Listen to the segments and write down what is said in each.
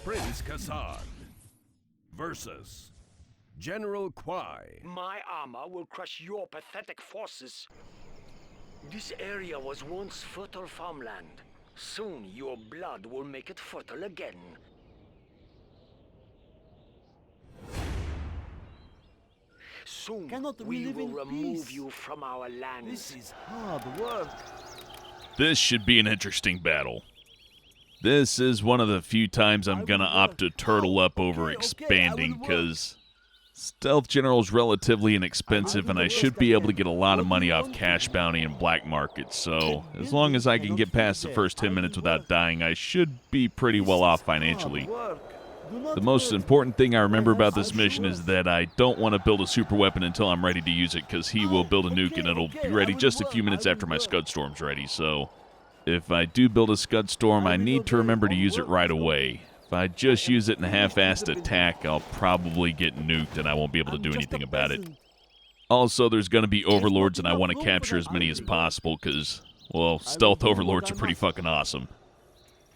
Prince Kassad versus General Kwai. My armor will crush your pathetic forces. This area was once fertile farmland. Soon your blood will make it fertile again. Soon we will remove you from our lands. This is hard work. This should be an interesting battle. This is one of the few times I'm gonna opt to turtle up over expanding, because Stealth General is relatively inexpensive and I should be able to get a lot of money off cash bounty and black market, so as long as I can get past the first 10 minutes without dying, I should be pretty well off financially. The most important thing I remember about this mission is that I don't want to build a super weapon until I'm ready to use it, because he will build a nuke and it'll be ready just a few minutes after my Scud Storm's ready, so if I do build a Scud Storm, I need to remember to use it right away. If I just use it in a half-assed attack, I'll probably get nuked and I won't be able to do anything about it. Also, there's going to be Overlords and I want to capture as many as possible because, well, Stealth Overlords are pretty fucking awesome.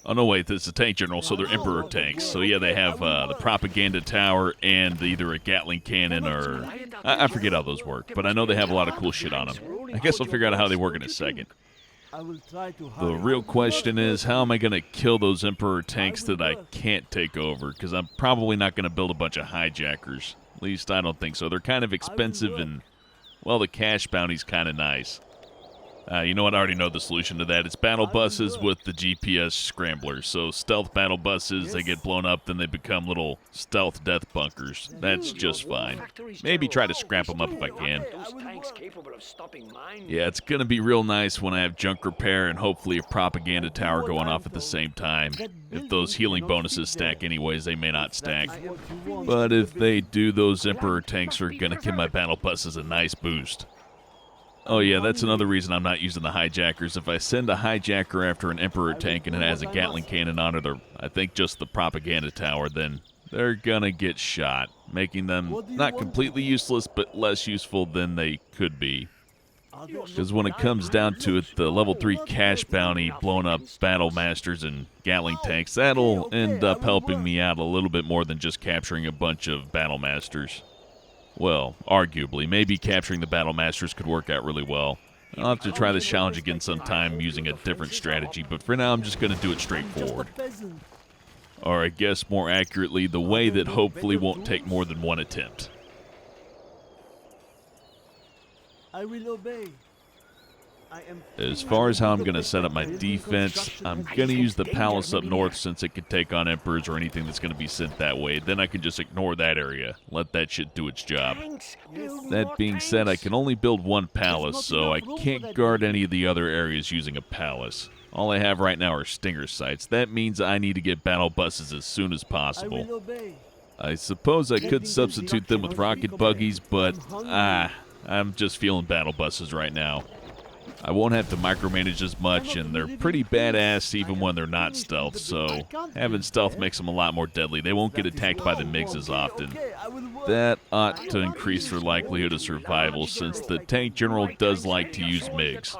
Oh no, wait, this is a tank general, so they're Emperor tanks. So yeah, they have the propaganda tower and either a Gatling cannon or... I forget how those work, but I know they have a lot of cool shit on them. I guess I'll figure out how they work in a second. The real question is, how am I going to kill those Emperor tanks that I can't take over? Because I'm probably not going to build a bunch of hijackers. At least I don't think so. They're kind of expensive and, well, the cash bounty's kind of nice. You know what? I already know the solution to that. It's battle buses with the GPS scramblers. So stealth battle buses, they get blown up, then they become little stealth death bunkers. That's just fine. Maybe try to scrap them up if I can. Yeah, it's going to be real nice when I have junk repair and hopefully a propaganda tower going off at the same time. If those healing bonuses stack anyways, they may not stack. But if they do, those Emperor tanks are going to give my battle buses a nice boost. Oh yeah, that's another reason I'm not using the hijackers. If I send a hijacker after an Emperor tank and it has a Gatling cannon on it, or I think just the propaganda tower, then they're gonna get shot, making them not completely useless, but less useful than they could be. Because when it comes down to it, the level 3 cash bounty blowing up Battle Masters and Gatling tanks, that'll end up helping me out a little bit more than just capturing a bunch of Battle Masters. Well, arguably, maybe capturing the Battle Masters could work out really well. I'll have to try this challenge again sometime using a different strategy, but for now I'm just going to do it straightforward. Or I guess more accurately, the way that hopefully won't take more than one attempt. I will obey. As far as how I'm going to set up my defense, I'm going to use the palace up north since it could take on emperors or anything that's going to be sent that way. Then I can just ignore that area, let that shit do its job. That being said, I can only build one palace, so I can't guard any of the other areas using a palace. All I have right now are stinger sites. That means I need to get battle buses as soon as possible. I suppose I could substitute them with rocket buggies, but I'm just feeling battle buses right now. I won't have to micromanage as much, and they're pretty badass even when they're not stealth, so having stealth makes them a lot more deadly. They won't get attacked by the MiGs as often. That ought to increase their likelihood of survival, since the tank general does like to use MiGs.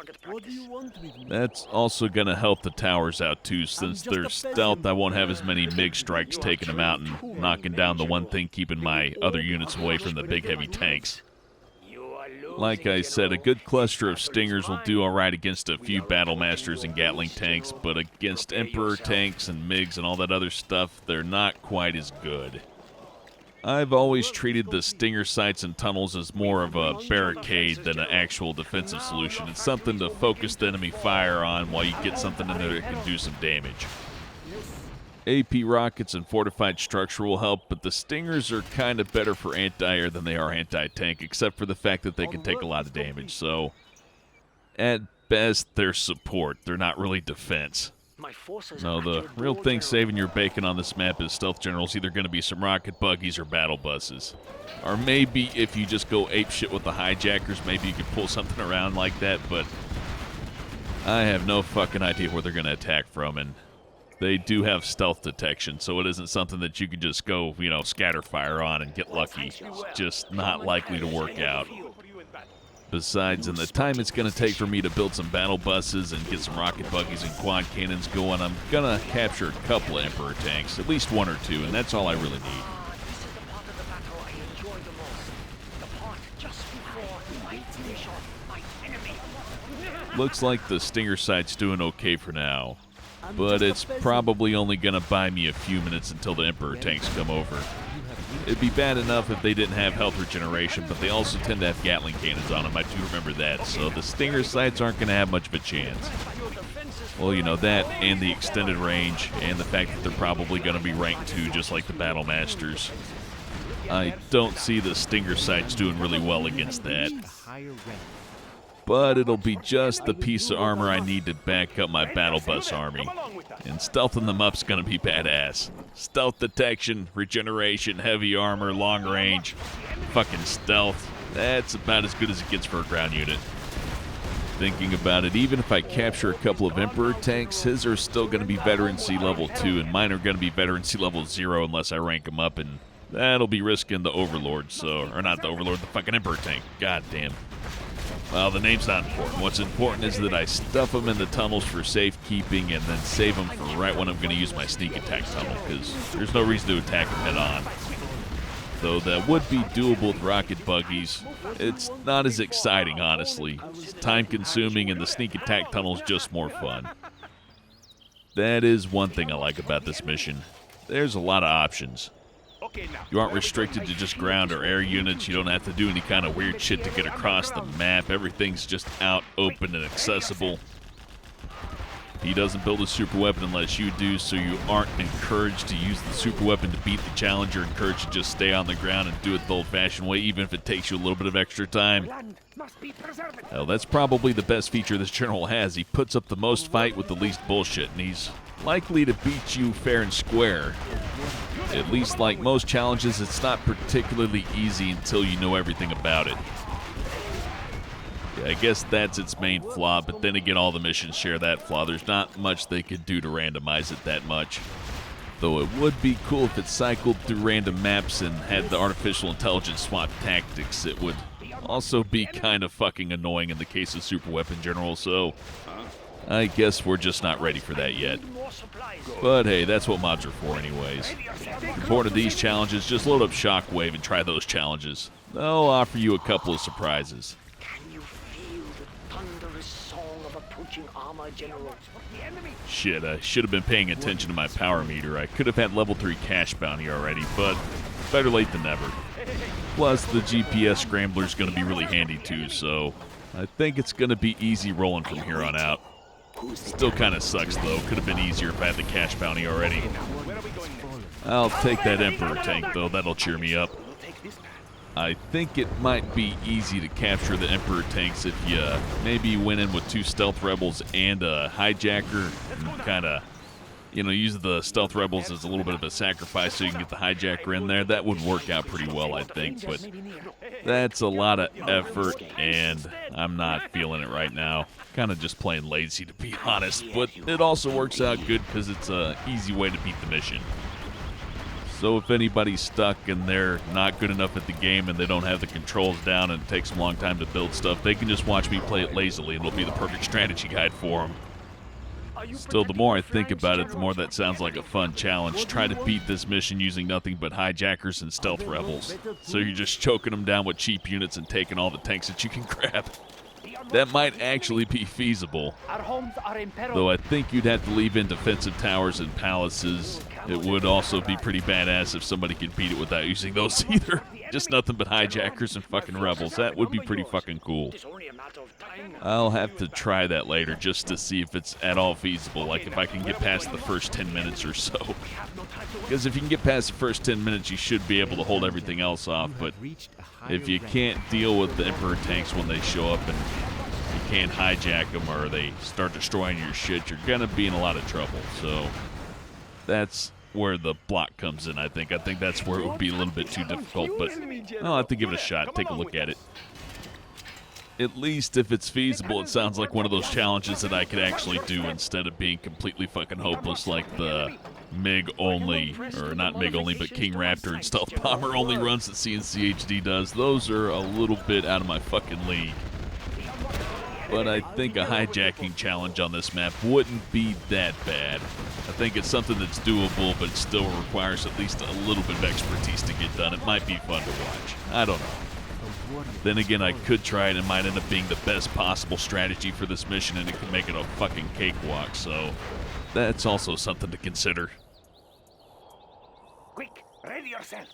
That's also going to help the towers out too, since they're stealth. I won't have as many MiG strikes taking them out and knocking down the one thing keeping my other units away from the big heavy tanks. Like I said, a good cluster of Stingers will do alright against a few Battle Masters and Gatling tanks, but against Emperor tanks and MiGs and all that other stuff, they're not quite as good. I've always treated the Stinger sites and tunnels as more of a barricade than an actual defensive solution. It's something to focus the enemy fire on while you get something in there that can do some damage. AP rockets and fortified structure will help, but the Stingers are kind of better for anti-air than they are anti-tank, except for the fact that they can take a lot of damage, so at best, they're support. They're not really defense. No, the real thing saving your bacon on this map is Stealth General's either going to be some rocket buggies or battle buses. Or maybe if you just go apeshit with the hijackers, maybe you could pull something around like that, but I have no fucking idea where they're going to attack from, and they do have stealth detection, so it isn't something that you can just go, scatter fire on and get lucky. It's just not likely to work out. Besides, in the time it's going to take for me to build some battle buses and get some rocket buggies and quad cannons going, I'm going to capture a couple of Emperor tanks, at least one or two, and that's all I really need. This is the part of the battle I enjoy the most. The part just before I finish off my enemy. Looks like the Stinger site's doing okay for now, but it's probably only going to buy me a few minutes until the Emperor tanks come over. It'd be bad enough if they didn't have health regeneration, but they also tend to have Gatling cannons on them. I do remember that, so the Stinger sites aren't going to have much of a chance. Well, you know, that and the extended range and the fact that they're probably going to be ranked 2 just like the Battle Masters. I don't see the Stinger sites doing really well against that. But it'll be just the piece of armor I need to back up my battle bus army. And stealthing them up's gonna be badass. Stealth detection, regeneration, heavy armor, long range, fucking stealth. That's about as good as it gets for a ground unit. Thinking about it, even if I capture a couple of Emperor tanks, his are still gonna be veterancy level 2, and mine are gonna be veterancy level 0 unless I rank them up, and that'll be risking the Overlord, so, or not the Overlord, the fucking Emperor tank. God damn. Well, the name's not important. What's important is that I stuff them in the tunnels for safekeeping and then save them for right when I'm going to use my sneak attack tunnel, because there's no reason to attack them head on. Though that would be doable with rocket buggies. It's not as exciting, honestly. It's time-consuming, and the sneak attack tunnel's just more fun. That is one thing I like about this mission. There's a lot of options. You aren't restricted to just ground or air units. You don't have to do any kind of weird shit to get across the map. Everything's just out, open, and accessible. He doesn't build a super weapon unless you do, so you aren't encouraged to use the super weapon to beat the challenge. You're encouraged to just stay on the ground and do it the old-fashioned way, even if it takes you a little bit of extra time. Hell, that's probably the best feature this general has. He puts up the most fight with the least bullshit, and he's likely to beat you fair and square. At least like most challenges, it's not particularly easy until you know everything about it. Yeah, I guess that's its main flaw, but then again, all the missions share that flaw. There's not much they could do to randomize it that much. Though it would be cool if it cycled through random maps and had the artificial intelligence swap tactics. It would also be kind of fucking annoying in the case of Super Weapon General, so I guess we're just not ready for that yet. But hey, that's what mods are for anyways. If you're bored of these challenges, just load up Shockwave and try those challenges. They'll offer you a couple of surprises. Can you feel the thunderous song of approaching armor, General? Shit, I should have been paying attention to my power meter. I could have had level 3 cash bounty already, but better late than never. Plus, the GPS scrambler's going to be really handy too, so I think it's going to be easy rolling from here on out. Still kind of sucks, though. Could have been easier if I had the cash bounty already. I'll take that Emperor tank, though. That'll cheer me up. I think it might be easy to capture the Emperor tanks if you maybe went in with 2 stealth rebels and a hijacker and kind of, you know, use the stealth rebels as a little bit of a sacrifice so you can get the hijacker in there. That would work out pretty well, I think, but that's a lot of effort, and I'm not feeling it right now. Kind of just plain lazy, to be honest, but it also works out good because it's an easy way to beat the mission. So if anybody's stuck and they're not good enough at the game and they don't have the controls down and it takes them a long time to build stuff, they can just watch me play it lazily and it'll be the perfect strategy guide for them. Still, the more I think about it, the more that sounds like a fun challenge. Try to beat this mission using nothing but hijackers and stealth rebels. So you're just choking them down with cheap units and taking all the tanks that you can grab. That might actually be feasible. Though I think you'd have to leave in defensive towers and palaces. It would also be pretty badass if somebody could beat it without using those either. Just nothing but hijackers and fucking rebels. That would be pretty fucking cool. I'll have to try that later just to see if it's at all feasible, like if I can get past the first 10 minutes or so. Because if you can get past the first 10 minutes, you should be able to hold everything else off, but if you can't deal with the Emperor tanks when they show up and you can't hijack them or they start destroying your shit, you're gonna be in a lot of trouble. So that's where the block comes in, I think. I think that's where it would be a little bit too difficult, but I'll have to give it a shot, take a look at it. At least if it's feasible, it sounds like one of those challenges that I could actually do instead of being completely fucking hopeless like the MiG only, or not MiG only, but King Raptor and Stealth Bomber only runs that CNCHD does. Those are a little bit out of my fucking league. but I think a hijacking challenge on this map wouldn't be that bad. I think it's something that's doable, but it still requires at least a little bit of expertise to get done. It might be fun to watch. I don't know. Then again, I could try it and might end up being the best possible strategy for this mission, and it could make it a fucking cakewalk, so that's also something to consider. Quick, ready yourself.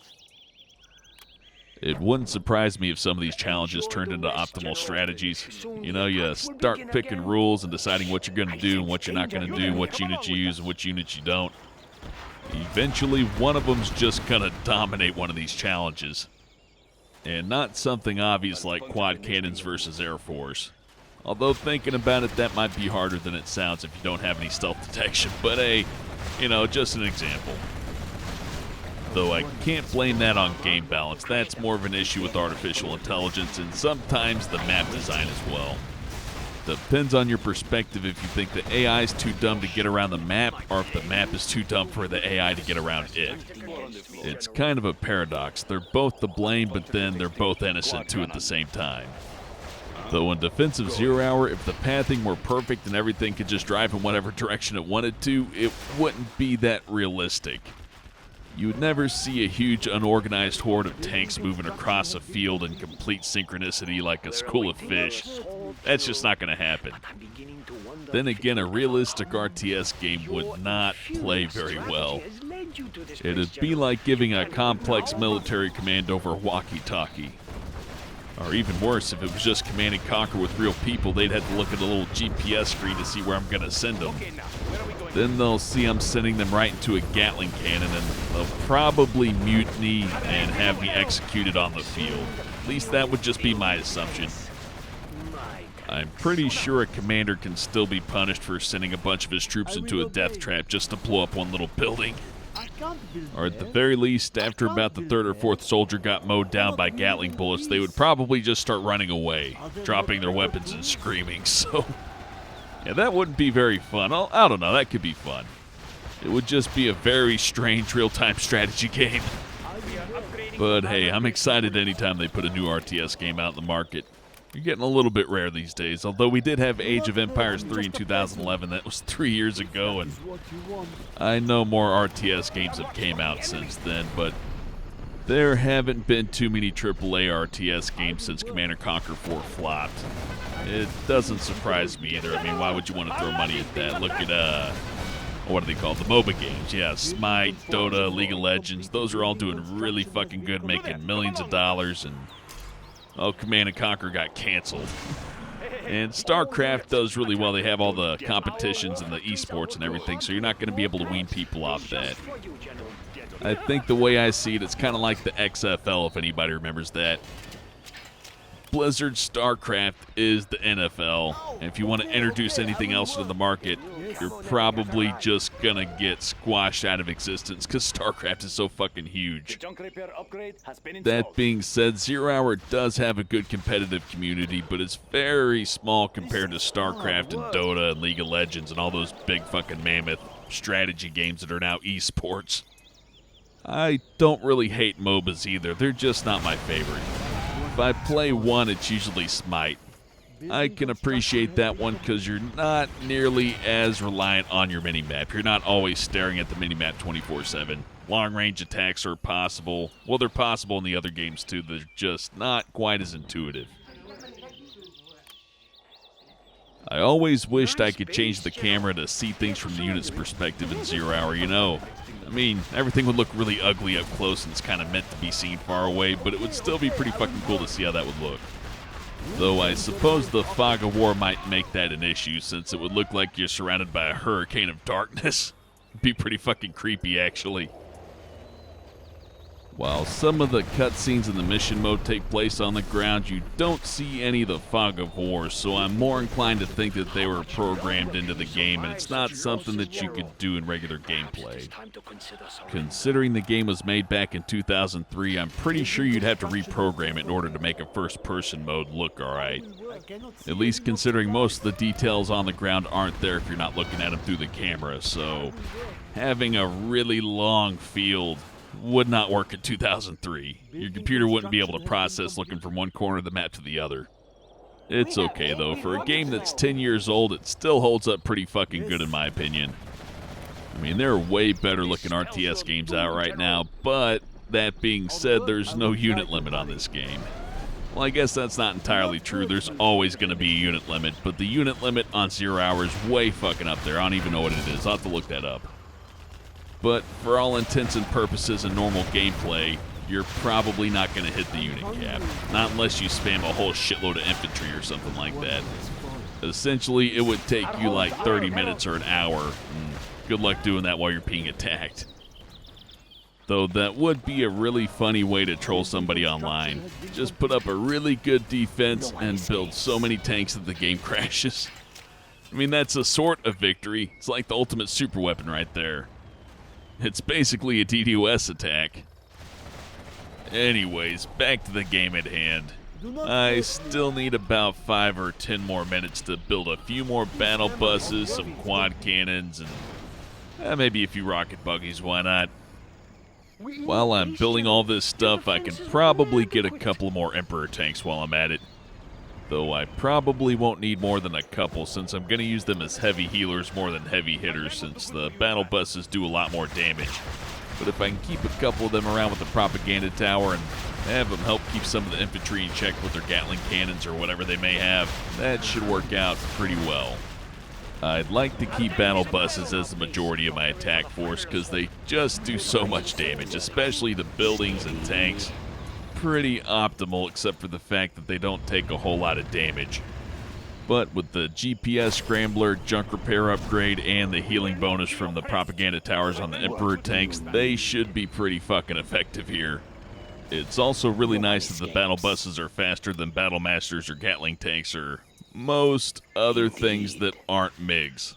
It wouldn't surprise me if some of these challenges turned into optimal strategies. You know, you start picking rules and deciding what you're going to do and what you're not going to do, what units you use and which units you don't. Eventually, one of them's just going to dominate one of these challenges. And not something obvious like quad cannons versus Air Force. Although thinking about it, that might be harder than it sounds if you don't have any stealth detection. But hey, you know, just an example. Though I can't blame that on game balance. That's more of an issue with artificial intelligence and sometimes the map design as well. Depends on your perspective if you think the AI is too dumb to get around the map or if the map is too dumb for the AI to get around it. It's kind of a paradox. They're both to blame, but then they're both innocent too at the same time. Though in Defense of Zero Hour, if the pathing were perfect and everything could just drive in whatever direction it wanted to, it wouldn't be that realistic. You would never see a huge unorganized horde of tanks moving across a field in complete synchronicity like a school of fish. That's just not going to happen. Then again, a realistic RTS game would not play very well. It'd be like giving a complex military command over walkie-talkie. Or even worse, if it was just Command and Conquer with real people, they'd have to look at a little GPS screen to see where I'm going to send them. Then they'll see I'm sending them right into a Gatling cannon, and they'll probably mutiny and have me executed on the field. At least that would just be my assumption. I'm pretty sure a commander can still be punished for sending a bunch of his troops into a death trap just to blow up one little building. Or at the very least, after about the third or fourth soldier got mowed down by Gatling bullets, they would probably just start running away, dropping their weapons and screaming, so... yeah, that wouldn't be very fun. I don't know, that could be fun. It would just be a very strange real-time strategy game. But hey, I'm excited anytime they put a new RTS game out in the market. You're getting a little bit rare these days, although we did have Age of Empires 3 in 2011. That was 3 years ago, and I know more RTS games have came out since then, but there haven't been too many AAA RTS games since Command & Conquer 4 flopped. It doesn't surprise me either. I mean, why would you want to throw money at that? Look at, what are they called? The MOBA games. Yeah, Smite, Dota, League of Legends. Those are all doing really fucking good, making millions of dollars, and Command & Conquer got canceled. And StarCraft does really well. They have all the competitions and the esports and everything, so you're not going to be able to wean people off that. I think the way I see it, it's kind of like the XFL, if anybody remembers that. Blizzard StarCraft is the NFL, and if you want to introduce anything else into the market, you're probably just going to get squashed out of existence because StarCraft is so fucking huge. That being said, Zero Hour does have a good competitive community, but it's very small compared to StarCraft and Dota and League of Legends and all those big fucking mammoth strategy games that are now esports. I don't really hate MOBAs either, they're just not my favorite. If I play one, it's usually Smite. I can appreciate that one because you're not nearly as reliant on your minimap. You're not always staring at the minimap 24/7. Long-range attacks are possible. Well, they're possible in the other games too. They're just not quite as intuitive. I always wished I could change the camera to see things from the unit's perspective in Zero Hour, you know. I mean, everything would look really ugly up close and it's kind of meant to be seen far away, but it would still be pretty fucking cool to see how that would look. Though I suppose the fog of war might make that an issue, since it would look like you're surrounded by a hurricane of darkness. It'd be pretty fucking creepy, actually. While some of the cutscenes in the mission mode take place on the ground, you don't see any of the fog of war, so I'm more inclined to think that they were programmed into the game, and it's not something that you could do in regular gameplay. Considering the game was made back in 2003, I'm pretty sure you'd have to reprogram it in order to make a first-person mode look alright. At least considering most of the details on the ground aren't there if you're not looking at them through the camera, so having a really long field would not work in 2003. Your computer wouldn't be able to process looking from one corner of the map to the other. It's okay, though. For a game that's 10 years old, it still holds up pretty fucking good in my opinion. I mean, there are way better looking RTS games out right now, but that being said, there's no unit limit on this game. Well, I guess that's not entirely true. There's always going to be a unit limit, but the unit limit on 0 Hour is way fucking up there. I don't even know what it is. I'll have to look that up. But for all intents and purposes in normal gameplay, you're probably not going to hit the unit cap. Not unless you spam a whole shitload of infantry or something like that. Essentially, it would take you like 30 minutes or an hour. And good luck doing that while you're being attacked. Though that would be a really funny way to troll somebody online. Just put up a really good defense and build so many tanks that the game crashes. I mean, that's a sort of victory. It's like the ultimate super weapon right there. It's basically a DDoS attack. Anyways, back to the game at hand. I still need about 5 or 10 more minutes to build a few more battle buses, some quad cannons, and maybe a few rocket buggies, why not? While I'm building all this stuff, I can probably get a couple more Emperor tanks while I'm at it. Though I probably won't need more than a couple, since I'm going to use them as heavy healers more than heavy hitters, since the battle buses do a lot more damage. But if I can keep a couple of them around with the propaganda tower and have them help keep some of the infantry in check with their Gatling cannons or whatever they may have, that should work out pretty well. I'd like to keep battle buses as the majority of my attack force because they just do so much damage, especially the buildings and tanks. Pretty optimal except for the fact that they don't take a whole lot of damage. But with the GPS scrambler, junk repair upgrade, and the healing bonus from the propaganda towers on the Emperor tanks, they should be pretty fucking effective here. It's also really nice that the battle buses are faster than battle masters or Gatling tanks or most other things that aren't MiGs.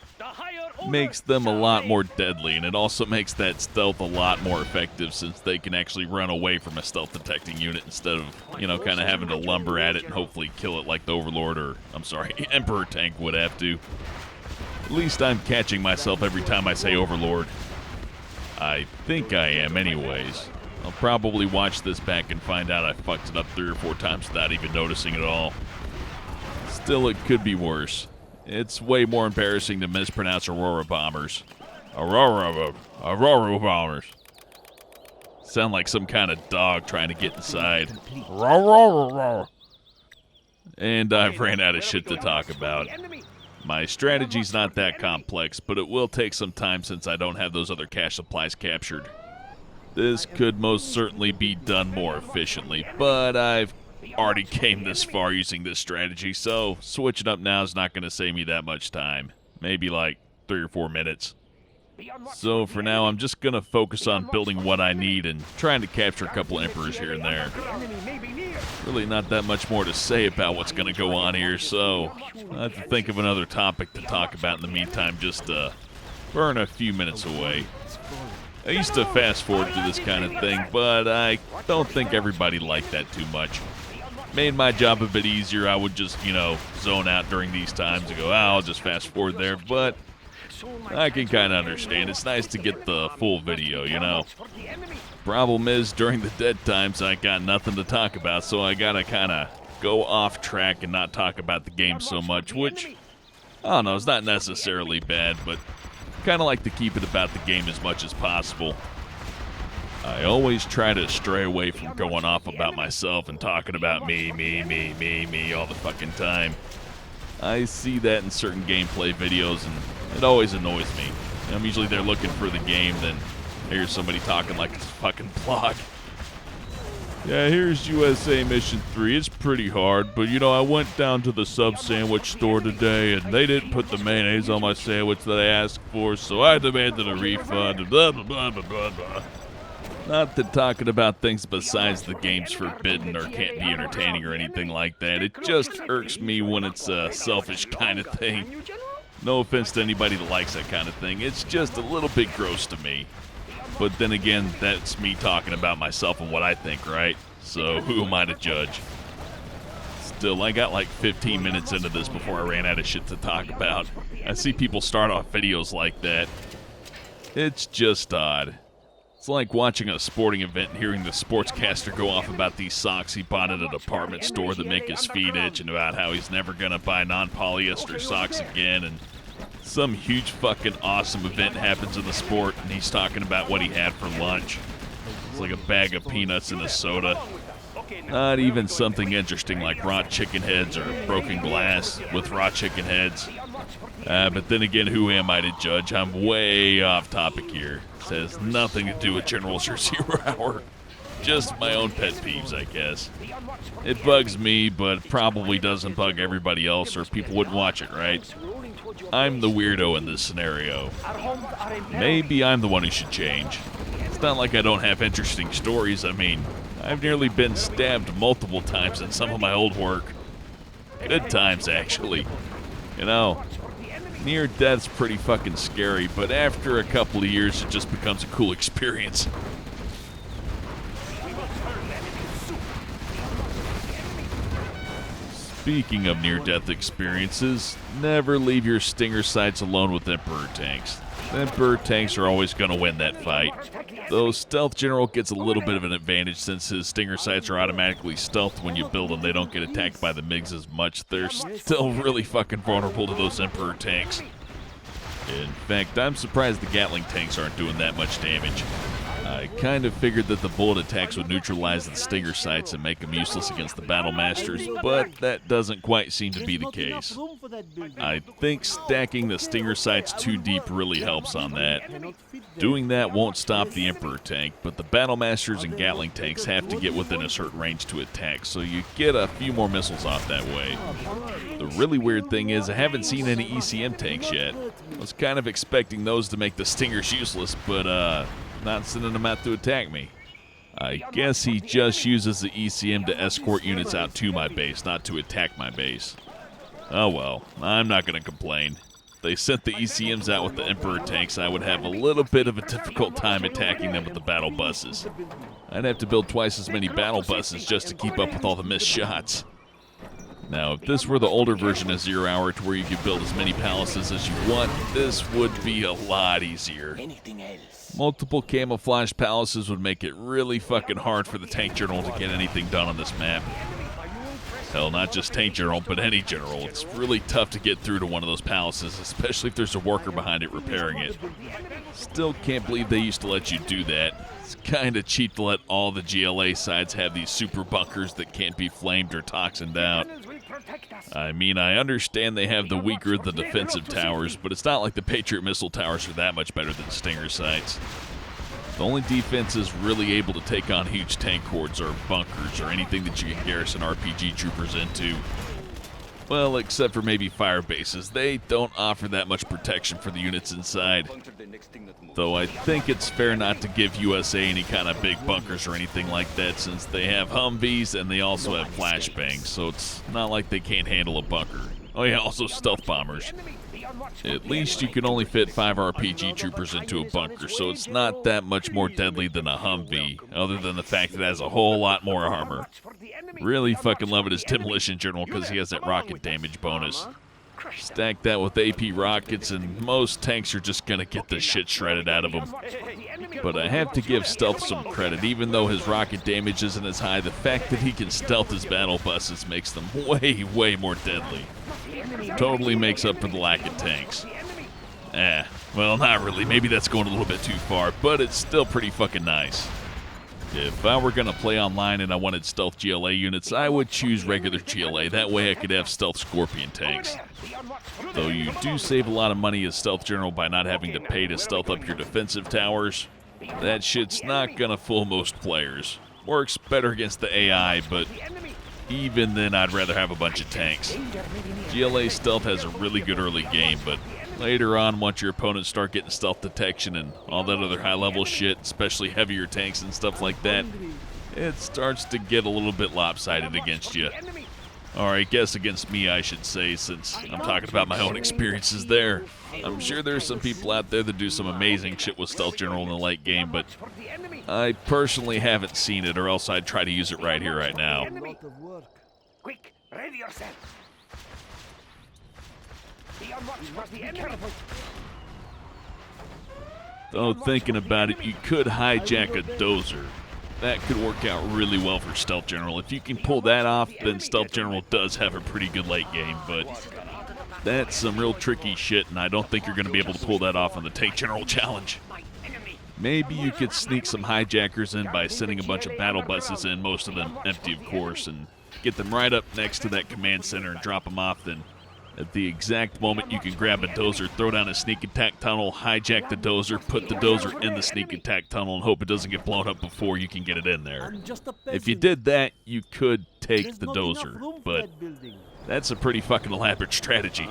Makes them a lot more deadly, and it also makes that stealth a lot more effective since they can actually run away from a stealth detecting unit instead of, you know, kind of having to lumber at it and hopefully kill it like the Overlord or, I'm sorry, Emperor tank would have to. At least I'm catching myself every time I say Overlord. I think I am anyways. I'll probably watch this back and find out I fucked it up 3 or 4 times without even noticing it all. Still, it could be worse. It's way more embarrassing to mispronounce Aurora bombers. Aurora bombers. Sound like some kind of dog trying to get inside. And I've ran out of shit to talk about. My strategy's not that complex, but it will take some time since I don't have those other cash supplies captured. This could most certainly be done more efficiently, but I've already came this far using this strategy, so switching up now is not going to save me that much time. Maybe like 3 or 4 minutes. So for now, I'm just going to focus on building what I need and trying to capture a couple Emperors here and there. Really not that much more to say about what's going to go on here, so I'll have to think of another topic to talk about in the meantime, just to burn a few minutes away. I used to fast forward through this kind of thing, but I don't think everybody liked that too much. Made my job a bit easier. I would just, you know, zone out during these times and go, I'll just fast forward there, but I can kind of understand. It's nice to get the full video, you know. Problem is, during the dead times, I got nothing to talk about, so I gotta kind of go off track and not talk about the game so much, which, I don't know, it's not necessarily bad, but kind of like to keep it about the game as much as possible. I always try to stray away from going off about myself and talking about me all the fucking time. I see that in certain gameplay videos, and it always annoys me. I'm usually there looking for the game, then here's somebody talking like it's a fucking blog. Yeah, here's USA Mission 3. It's pretty hard, but you know, I went down to the sub sandwich store today, and they didn't put the mayonnaise on my sandwich that I asked for, so I demanded a refund, and blah, blah, blah, blah, blah, blah. Not that talking about things besides the game's forbidden or can't be entertaining or anything like that. It just irks me when it's a selfish kind of thing. No offense to anybody that likes that kind of thing. It's just a little bit gross to me. But then again, that's me talking about myself and what I think, right? So who am I to judge? Still, I got like 15 minutes into this before I ran out of shit to talk about. I see people start off videos like that. It's just odd. It's like watching a sporting event and hearing the sportscaster go off about these socks he bought at a department store that make his feet itch and about how he's never gonna buy non-polyester socks again, and some huge fucking awesome event happens in the sport and he's talking about what he had for lunch. It's like a bag of peanuts and a soda. Not even something interesting like raw chicken heads or broken glass with raw chicken heads. But then again, who am I to judge? I'm way off topic here. This has nothing to do with Generals or 0 Hour. Just my own pet peeves, I guess. It bugs me, but probably doesn't bug everybody else, or people wouldn't watch it, right? I'm the weirdo in this scenario. Maybe I'm the one who should change. It's not like I don't have interesting stories. I mean, I've nearly been stabbed multiple times in some of my old work. Good times, actually. You know, near death's pretty fucking scary, but after a couple of years, it just becomes a cool experience. Speaking of near-death experiences, never leave your Stinger sights alone with Emperor tanks. Emperor tanks are always going to win that fight. Though Stealth General gets a little bit of an advantage since his Stinger sights are automatically stealthed when you build them. They don't get attacked by the MiGs as much. They're still really fucking vulnerable to those Emperor tanks. In fact, I'm surprised the Gatling tanks aren't doing that much damage. I kind of figured that the bullet attacks would neutralize the Stinger sights and make them useless against the Battle Masters, but that doesn't quite seem to be the case. I think stacking the Stinger sights too deep really helps on that. Doing that won't stop the Emperor tank, but the Battle Masters and Gatling tanks have to get within a certain range to attack, so you get a few more missiles off that way. The really weird thing is I haven't seen any ECM tanks yet. I was kind of expecting those to make the Stingers useless, but not sending them out to attack me. I guess he just uses the ECM to escort units out to my base, not to attack my base. Oh well, I'm not going to complain. If they sent the ECMs out with the Emperor tanks, I would have a little bit of a difficult time attacking them with the battle buses. I'd have to build twice as many battle buses just to keep up with all the missed shots. Now, if this were the older version of 0 Hour to where you could build as many palaces as you want, this would be a lot easier. Multiple camouflage palaces would make it really fucking hard for the Tank General to get anything done on this map. Hell, not just Tank General, but any general. It's really tough to get through to one of those palaces, especially if there's a worker behind it repairing it. Still can't believe they used to let you do that. It's kinda cheap to let all the GLA sides have these super bunkers that can't be flamed or toxined out. I mean, I understand they have the weaker the defensive towers, but it's not like the Patriot missile towers are that much better than Stinger sites. The only defenses really able to take on huge tank hordes are bunkers or anything that you can garrison RPG troopers into. Well, except for maybe fire bases. They don't offer that much protection for the units inside. Though I think it's fair not to give USA any kind of big bunkers or anything like that, since they have Humvees and they also have flashbangs, so it's not like they can't handle a bunker. Oh yeah, also stealth bombers. At least you can only fit 5 RPG troopers into a bunker, so it's not that much more deadly than a Humvee, other than the fact that it has a whole lot more armor. Really fucking love it as Demolition General because he has that rocket damage bonus. Stack that with AP rockets and most tanks are just gonna get the shit shredded out of him. But I have to give Stealth some credit. Even though his rocket damage isn't as high, the fact that he can stealth his battle buses makes them way more deadly. Totally makes up for the lack of tanks. Well, not really. Maybe that's going a little bit too far, but it's still pretty fucking nice. If I were going to play online and I wanted stealth GLA units, I would choose regular GLA. That way I could have stealth Scorpion tanks. Though you do save a lot of money as Stealth General by not having to pay to stealth up your defensive towers. That shit's not going to fool most players. Works better against the AI, but even then I'd rather have a bunch of tanks. GLA stealth has a really good early game, but later on, once your opponents start getting stealth detection and all that other high-level shit, especially heavier tanks and stuff like that, it starts to get a little bit lopsided against you. Or I guess against me, I should say, since I'm talking about my own experiences there. I'm sure there's some people out there that do some amazing shit with Stealth General in the late game, but I personally haven't seen it, or else I'd try to use it right here, right now. Quick, ready yourself. Be on watch for the enemy. Though thinking about it, you could hijack a dozer. That could work out really well for Stealth General. If you can pull that off, then Stealth General does have a pretty good late game, but that's some real tricky shit, and I don't think you're going to be able to pull that off on the Tank General Challenge. Maybe you could sneak some hijackers in by sending a bunch of battle buses in, most of them empty, of course, and get them right up next to that command center and drop them off. Then at the exact moment you can grab a dozer, throw down a sneak attack tunnel, hijack the dozer, put the dozer in the sneak attack tunnel, and hope it doesn't get blown up before you can get it in there. I'm just a If you peasant. did that, you could take There's the not enough dozer, room for but that building. that's a pretty fucking elaborate strategy.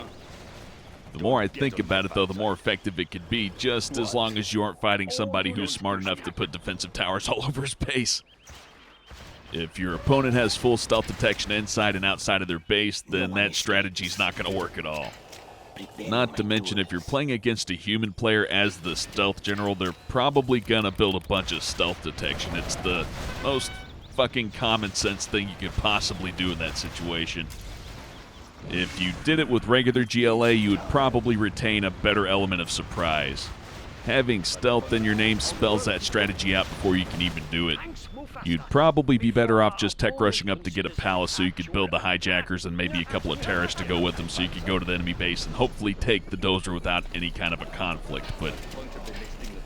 The more I think about it, though, the more effective it could be, just as long as you aren't fighting somebody who's smart enough to put defensive towers all over his base. If your opponent has full stealth detection inside and outside of their base, then that strategy's not going to work at all. Not to mention, if you're playing against a human player as the Stealth General, they're probably going to build a bunch of stealth detection. It's the most fucking common sense thing you could possibly do in that situation. If you did it with regular GLA, you would probably retain a better element of surprise. Having stealth in your name spells that strategy out before you can even do it. You'd probably be better off just tech rushing up to get a palace so you could build the hijackers and maybe a couple of terrorists to go with them so you could go to the enemy base and hopefully take the dozer without any kind of a conflict, but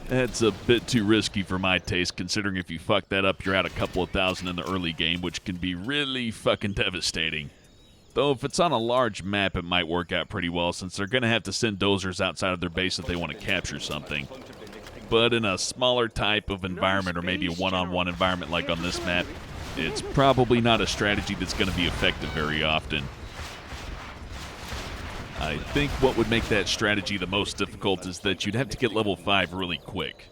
that's a bit too risky for my taste, considering if you fuck that up, you're out a couple of thousand in the early game, which can be really fucking devastating. Though if it's on a large map, it might work out pretty well, since they're going to have to send dozers outside of their base if they want to capture something. But in a smaller type of environment, or maybe a one-on-one environment like on this map, it's probably not a strategy that's going to be effective very often. I think what would make that strategy the most difficult is that you'd have to get level 5 really quick.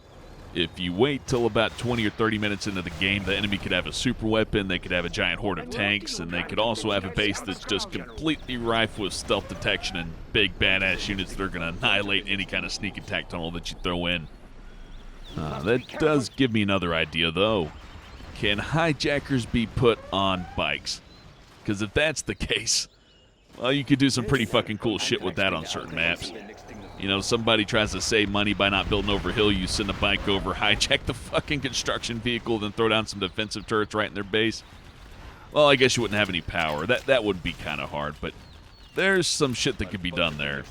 If you wait till about 20 or 30 minutes into the game, the enemy could have a super weapon, they could have a giant horde of tanks, and they could also have a base that's just completely rife with stealth detection and big badass units that are going to annihilate any kind of sneak attack tunnel that you throw in. That does give me another idea, though. Can hijackers be put on bikes? Because if that's the case, well, you could do some pretty fucking cool shit with that on certain maps. You know, somebody tries to save money by not building over hill, you send a bike over, hijack the fucking construction vehicle, then throw down some defensive turrets right in their base. Well, I guess you wouldn't have any power. That would be kind of hard, but there's some shit that could be done there.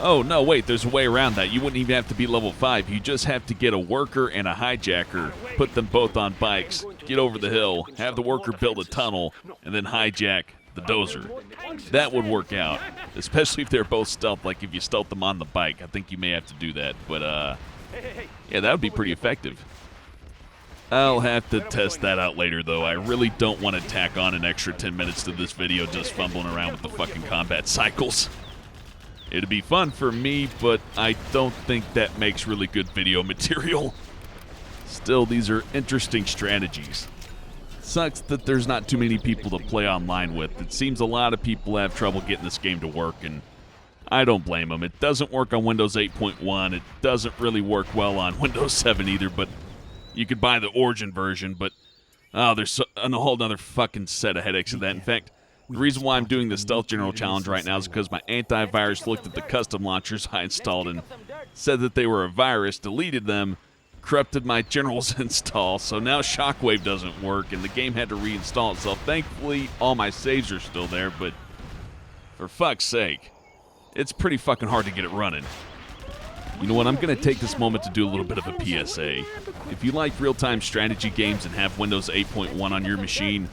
Oh, no, wait, there's a way around that. You wouldn't even have to be level 5. You just have to get a worker and a hijacker, put them both on bikes, get over the hill, have the worker build a tunnel, and then hijack the dozer. That would work out, especially if they're both stealth. Like if you stealth them on the bike, I think you may have to do that. But yeah, that would be pretty effective. I'll have to test that out later, though. I really don't want to tack on an extra 10 minutes to this video just fumbling around with the fucking combat cycles. It'd be fun for me, but I don't think that makes really good video material. Still, these are interesting strategies. Sucks that there's not too many people to play online with. It seems a lot of people have trouble getting this game to work, and I don't blame them. It doesn't work on Windows 8.1. It doesn't really work well on Windows 7 either, but you could buy the Origin version, but there's a whole other fucking set of headaches in that. In fact, the reason why I'm doing the Stealth General Challenge right now is because my antivirus looked at the custom launchers I installed and said that they were a virus, deleted them, corrupted my General's install, so now Shockwave doesn't work, and the game had to reinstall itself. Thankfully, all my saves are still there, but for fuck's sake, it's pretty fucking hard to get it running. You know what, I'm going to take this moment to do a little bit of a PSA. If you like real-time strategy games and have Windows 8.1 on your machine,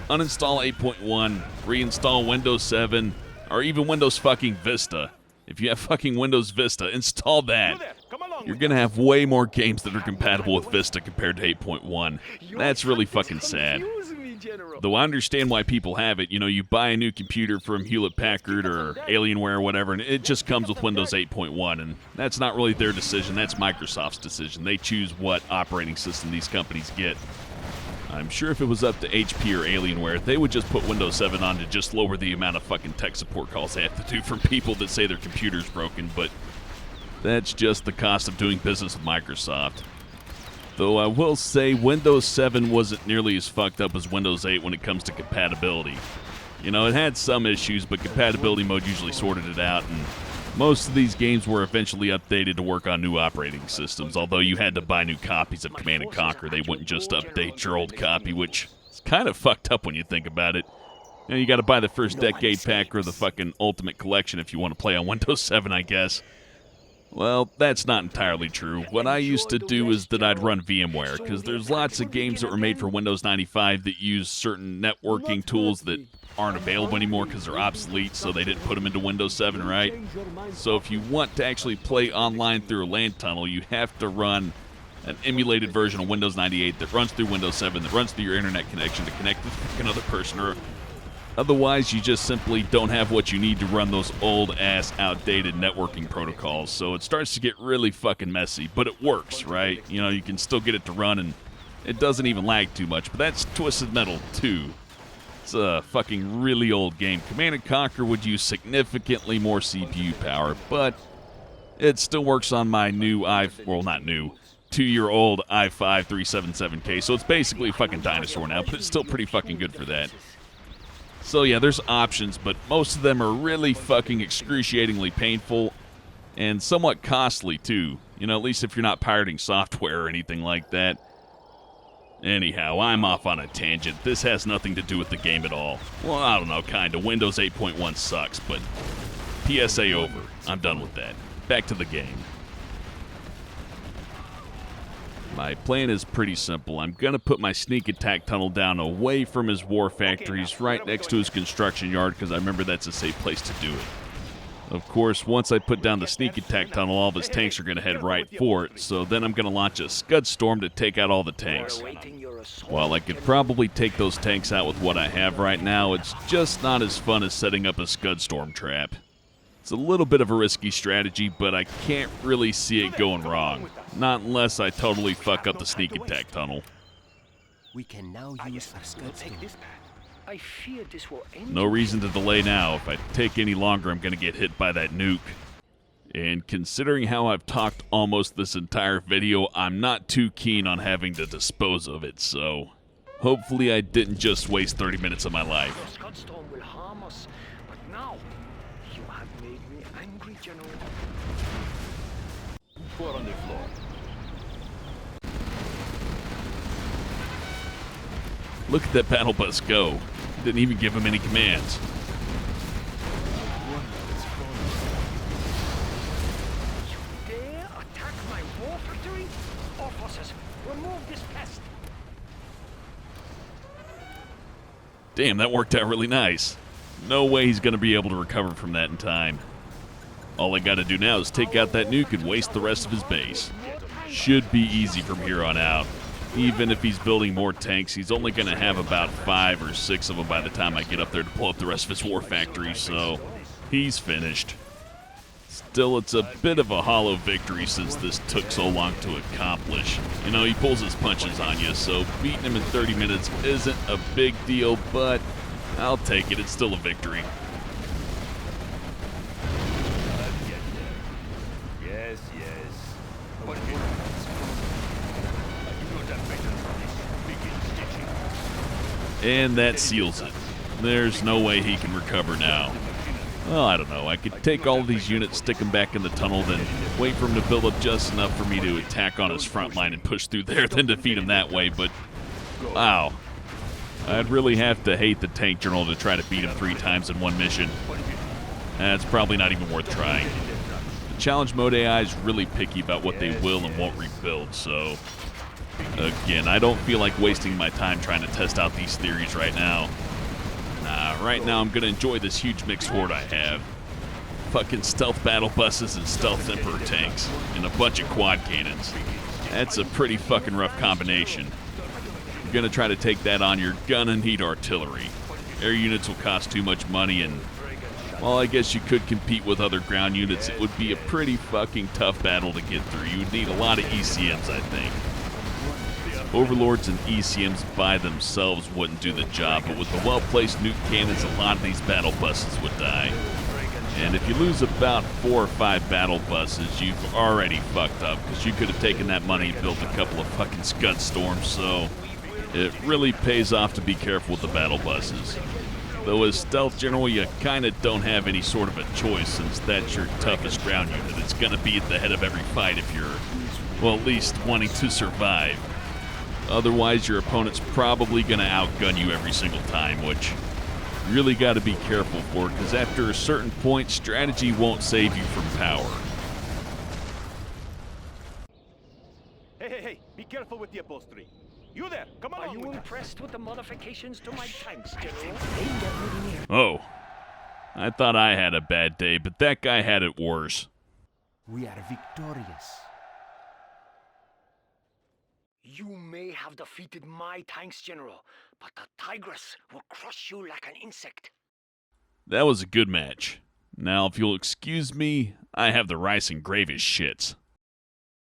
uninstall 8.1, reinstall Windows 7, or even Windows fucking Vista. If you have fucking Windows Vista, install that. You're going to have way more games that are compatible with Vista compared to 8.1. That's really fucking sad. Though I understand why people have it. You know, you buy a new computer from Hewlett-Packard or Alienware or whatever, and it just comes with Windows 8.1, and that's not really their decision. That's Microsoft's decision. They choose what operating system these companies get. I'm sure if it was up to HP or Alienware, they would just put Windows 7 on to just lower the amount of fucking tech support calls they have to do from people that say their computer's broken, but that's just the cost of doing business with Microsoft. Though I will say Windows 7 wasn't nearly as fucked up as Windows 8 when it comes to compatibility. You know, it had some issues, but compatibility mode usually sorted it out, and Most of these games were eventually updated to work on new operating systems, although you had to buy new copies of Command & Conquer. They wouldn't just update your old copy, which is kind of fucked up when you think about it. You know, you got to buy the first decade pack or the fucking Ultimate Collection if you want to play on Windows 7, I guess. Well, that's not entirely true. What I used to do is that I'd run VMware, because there's lots of games that were made for Windows 95 that use certain networking tools that aren't available anymore because they're obsolete, so they didn't put them into Windows 7, right? So if you want to actually play online through a LAN tunnel, you have to run an emulated version of Windows 98 that runs through Windows 7, that runs through your internet connection to connect with another person, or otherwise you just simply don't have what you need to run those old-ass, outdated networking protocols. So it starts to get really fucking messy, but it works, right? You know, you can still get it to run, and it doesn't even lag too much, but that's Twisted Metal 2. It's a fucking really old game. Command & Conquer would use significantly more CPU power, but it still works on my new not new, 2-year-old i5 377K, so it's basically a fucking dinosaur now, but it's still pretty fucking good for that. So yeah, there's options, but most of them are really fucking excruciatingly painful and somewhat costly too. You know, at least if you're not pirating software or anything like that. Anyhow, I'm off on a tangent. This has nothing to do with the game at all. Well, I don't know, kinda. Windows 8.1 sucks, but PSA over. I'm done with that. Back to the game. My plan is pretty simple. I'm going to put my sneak attack tunnel down away from his war factories, right next to his construction yard, because I remember that's a safe place to do it. Of course, once I put down the sneak attack tunnel, all of his tanks are going to head right for it, so then I'm going to launch a Scud Storm to take out all the tanks. While I could probably take those tanks out with what I have right now, it's just not as fun as setting up a Scud Storm trap. It's a little bit of a risky strategy, but I can't really see it going wrong. Not unless I totally fuck up the sneak attack tunnel. We can now use our Scud Storm. I fear this will end. No reason to delay now. If I take any longer, I'm going to get hit by that nuke. And considering how I've talked almost this entire video, I'm not too keen on having to dispose of it, so hopefully I didn't just waste 30 minutes of my life. Your Scud Storm will harm us, but now you have made me angry, General. Four on the floor. Look at that battle bus go. Didn't even give him any commands. You dare attack my war factory? Officers, remove this pest. Damn, that worked out really nice. No way he's going to be able to recover from that in time. All I got to do now is take out that nuke and waste the rest of his base. Should be easy from here on out. Even if he's building more tanks, he's only going to have about 5 or 6 of them by the time I get up there to pull up the rest of his war factory, so he's finished. Still, it's a bit of a hollow victory since this took so long to accomplish. You know, he pulls his punches on you, so beating him in 30 minutes isn't a big deal, but I'll take it. It's still a victory. Yes, yes. And that seals it. There's no way he can recover now. Well, I don't know. I could take all of these units, stick them back in the tunnel, then wait for him to build up just enough for me to attack on his front line and push through there, then defeat him that way, but wow. I'd really have to hate the tank general to try to beat him 3 times in one mission. That's probably not even worth trying. The challenge mode AI is really picky about what they will and won't rebuild, so again, I don't feel like wasting my time trying to test out these theories right now. Nah, right now I'm gonna enjoy this huge mixed horde I have. Fucking stealth battle buses and stealth Emperor tanks, and a bunch of quad cannons. That's a pretty fucking rough combination. You're gonna try to take that on, you're gonna need artillery. Air units will cost too much money, and while I guess you could compete with other ground units, it would be a pretty fucking tough battle to get through. You would need a lot of ECMs, I think. Overlords and ECMs by themselves wouldn't do the job, but with the well-placed nuke cannons, a lot of these battle buses would die. And if you lose about 4 or 5 battle buses, you've already fucked up, because you could have taken that money and built a couple of fucking Scud Storms, so it really pays off to be careful with the battle buses. Though as Stealth General, you kinda don't have any sort of a choice since that's your toughest ground unit. It's gonna be at the head of every fight if you're, well, at least wanting to survive. Otherwise, your opponent's probably gonna outgun you every single time, which you really gotta be careful for, because after a certain point, strategy won't save you from power. Hey, be careful with the upholstery. You there, come Are along you with us. impressed with the modifications to my tanks, General? Oh, I thought I had a bad day, but that guy had it worse. We are victorious. You may have defeated my tanks, General, but the Tigress will crush you like an insect. That was a good match. Now, if you'll excuse me, I have the rice and gravy shits.